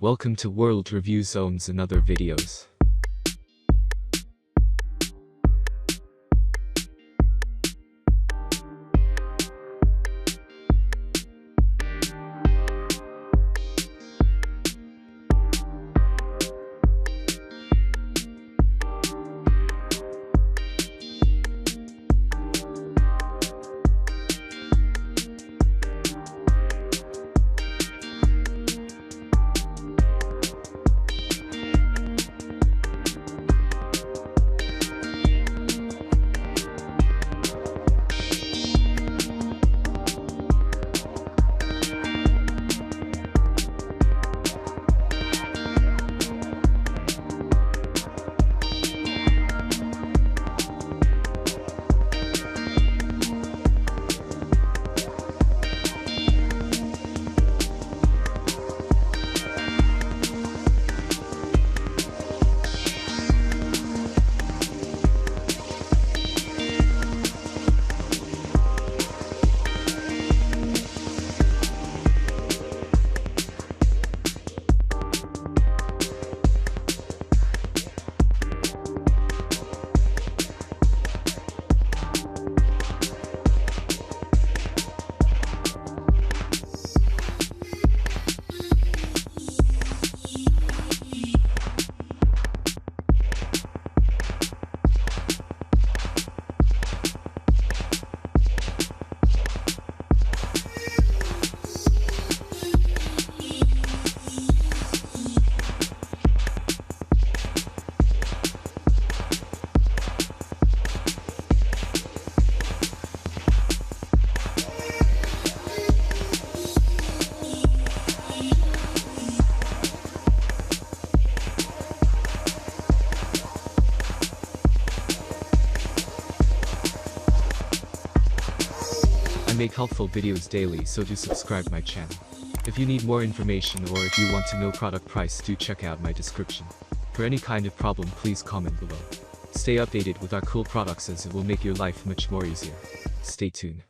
Welcome to World Review Zones and other videos. I make helpful videos daily, so do subscribe my channel. If you need more information or if you want to know product price, do check out my description. For any kind of problem, please comment below. Stay updated with our cool products as it will make your life much more easier. Stay tuned.